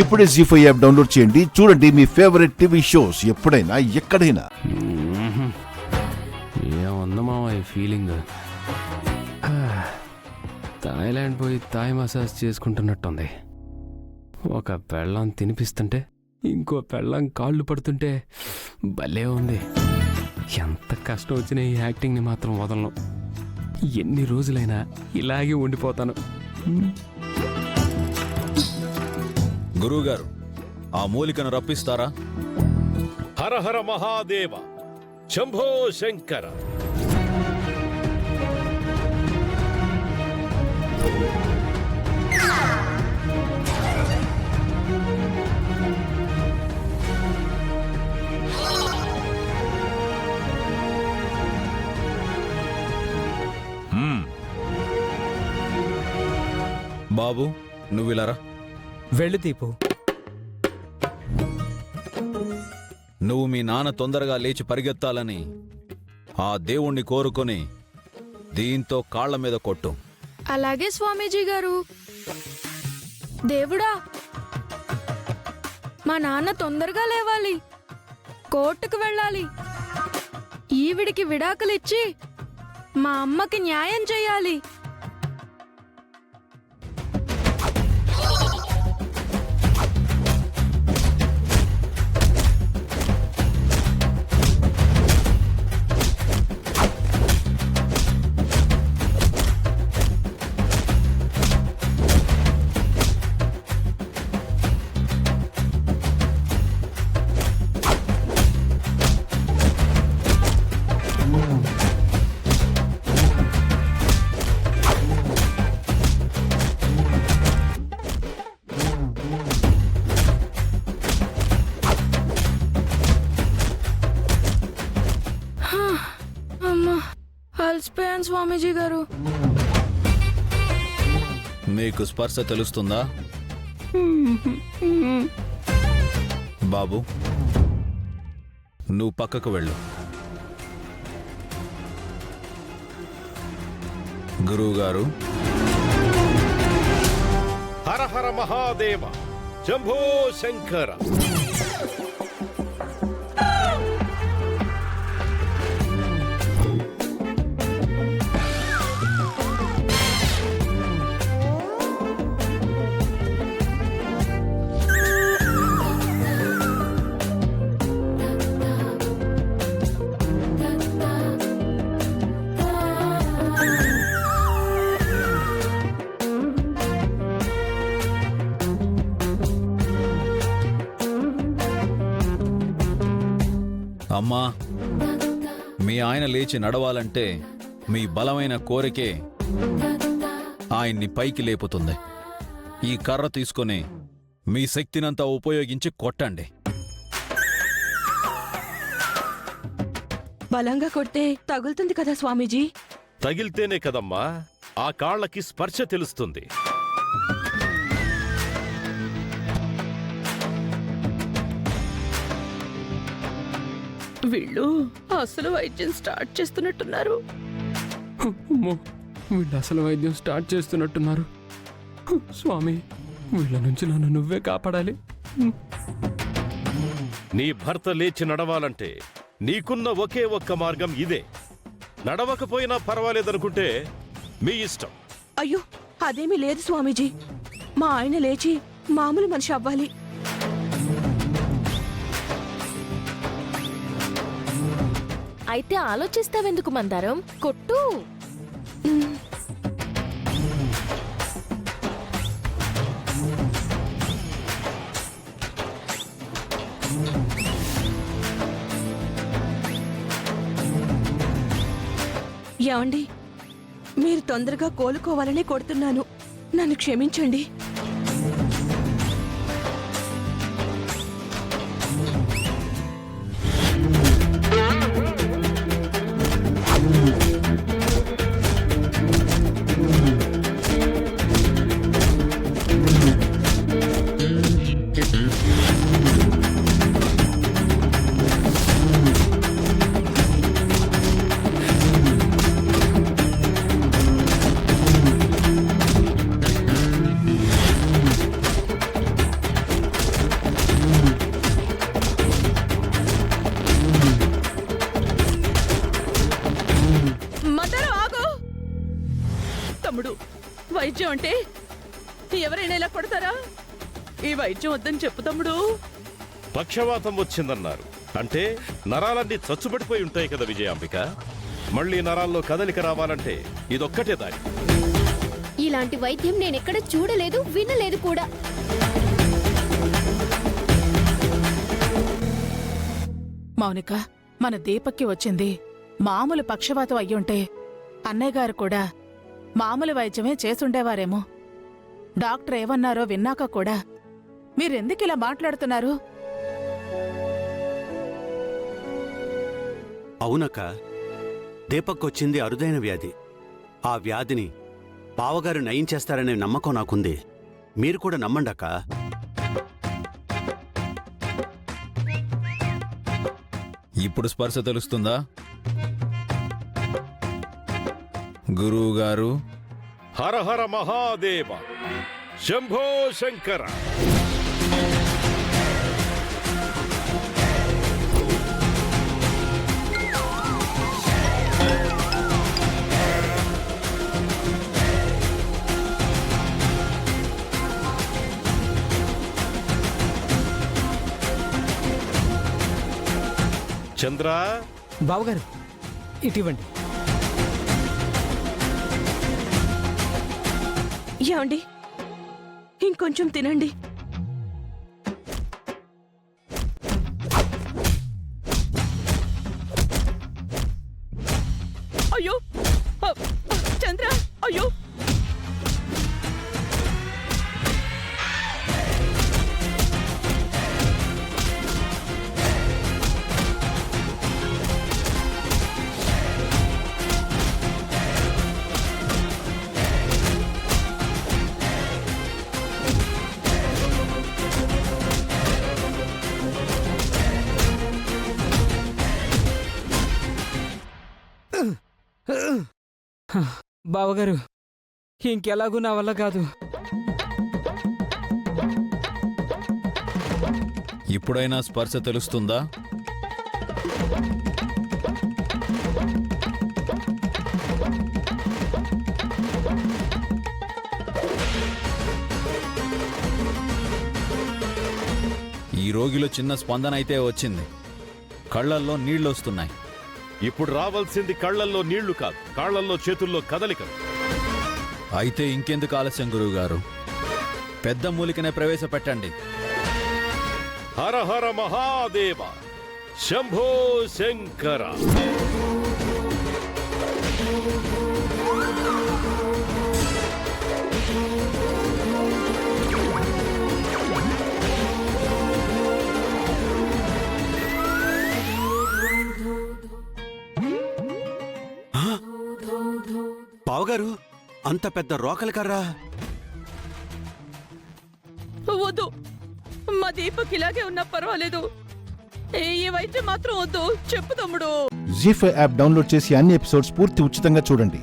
ఇప్పుడే జీ5 app download చేయండి. చూడండి మీ ఫేవరెట్ టీవీ షోస్ ఎప్పుడైనా ఎక్కడైనా. ఏముంది మామ ఈ ఫీలింగ్. థాయిలాండ్ పోయి థాయ్ మసాజ్ చేసుకుంటున్నట్టుంది. ఒక పెళ్ళం తినిపిస్తుంటే ఇంకో పెళ్ళం కాళ్ళు పడుతుంటే భలే ఉంది. ఎంత కష్టం వచ్చినా ఈ యాక్టింగ్ని మాత్రం వదలను. ఎన్ని రోజులైనా ఇలాగే ఉండిపోతాను. గురువుగారు, ఆ మూలికను రప్పిస్తారా? హర హర మహాదేవ, శంభో శంకర. బాబు, నువ్విలారా. వెళ్ళు దీపు. నువ్వు మీ నాన్న తొందరగా లేచి పరిగెత్తాలని ఆ దేవుణ్ణి కోరుకొని దీంతో కాళ్ల మీద కొట్టు. అలాగే స్వామీజీ గారు. దేవుడా, మా నాన్న తొందరగా లేవాలి, కోర్టుకు వెళ్ళాలి, ఈవిడికి విడాకులిచ్చి మా అమ్మకి న్యాయం చేయాలి. అలసిపోయాను స్వామీజీ గారు. నీకు స్పర్శ తెలుస్తుందా బాబు? నువ్వు పక్కకు వెళ్ళు. గురువుగారు. హర హర మహాదేవ, శంభో శంకర. అమ్మా, మీ ఆయన లేచి నడవాలంటే మీ బలమైన కోరికే ఆయన్ని పైకి లేపుతుంది. ఈ కర్ర తీసుకొని మీ శక్తినంతా ఉపయోగించి కొట్టండి. బలంగా కొడితే తగులుతుంది కదా స్వామీజీ? తగిలితేనే కదమ్మా ఆ కాళ్ళకి స్పర్శ తెలుస్తుంది. వీళ్ళు అసలు వైద్యం స్టార్ట్ చేస్తున్నట్టున్నారు. వీళ్ళు అసలు వైద్యం స్టార్ట్ చేస్తున్నట్టున్నారు. స్వామి, వీళ్ళ నుంచి నన్ను నువ్వే కాపాడాలి. నీ భర్త లేచి నడవాలంటే నీకున్న ఒకే ఒక్క మార్గం ఇదే. నడవకపోయినా పర్వాలేదనుకుంటే మీ ఇష్టం. అయ్యో, అదేమీ లేదు స్వామీజీ. మా ఆయన లేచి మామూలు మనిషి అవ్వాలి. అయితే ఆలోచిస్తావెందుకు మందారం, కొట్టు. ఏమండి, మీరు తొందరగా కోలుకోవాలని కొడుతున్నాను. నన్ను క్షమించండి. వైద్యం అంటే ఎవరైనా ఇలా కొడతారా? ఈ వైద్యం వద్దని చెప్పు తమ్ముడు. పక్షవాతం వచ్చిందన్నారు అంటే నరాలన్నీ చచ్చుబడిపోయి ఉంటాయి కదా విజయాంబిక. మళ్ళీ నరాల్లో కదలిక రావాలంటే ఇదొక్కటే దారి. ఇలాంటి వైద్యం నేనెక్కడ చూడలేదు, వినలేదు కూడా. మౌనిక, మన దీపక్కి వచ్చింది మామూలు పక్షవాతం అయ్యుంటే అన్నయ్య గారు కూడా మామూలు వైద్యమే చేసుండేవారేమో. డాక్టర్ ఏమన్నారో విన్నాక కూడా మీరెందుకిలా మాట్లాడుతున్నారు? అవునక్క, దీపక్కొచ్చింది అరుదైన వ్యాధి. ఆ వ్యాధిని బావగారు నయం చేస్తారనే నమ్మకం నాకుంది. మీరు కూడా నమ్మండక్క. ఇప్పుడు స్పర్శ తెలుస్తుందా గురువుగారు? హర హర మహాదేవ, శంభో శంకర. చంద్ర, బావగారు ఇటివ్వండి. ఏమండి, ఇంకొంచెం తినండి. అయ్యో చంద్ర, అయ్యో బావగారు ఇంకెలాగూ నా వల్ల కాదు. ఇప్పుడైనా స్పర్శ తెలుస్తుందా? ఈ రోగిలో చిన్న స్పందన అయితే వచ్చింది. కళ్ళల్లో నీళ్లొస్తున్నాయి. ఇప్పుడు రావాల్సింది కళ్ళల్లో నీళ్లు కాదు, కాళ్లల్లో చేతుల్లో కదలికలు. అయితే ఇంకెందుకు ఆలస్యం గురువుగారు? పెద్ద మూలికనే ప్రవేశపెట్టండి. హర హర మహాదేవ, శంభో శంకర. బావగారు, అంత పెద్ద రోకలి కర్రా? వద్దు, మా దీపక్ ఇలాగే ఉన్నా పర్వాలేదు. ఈ వైద్యం మాత్రం వద్దు చెప్పు తమ్ముడు. జీ5 యాప్ డౌన్లోడ్ చేసి అన్ని ఎపిసోడ్స్ పూర్తి ఉచితంగా చూడండి.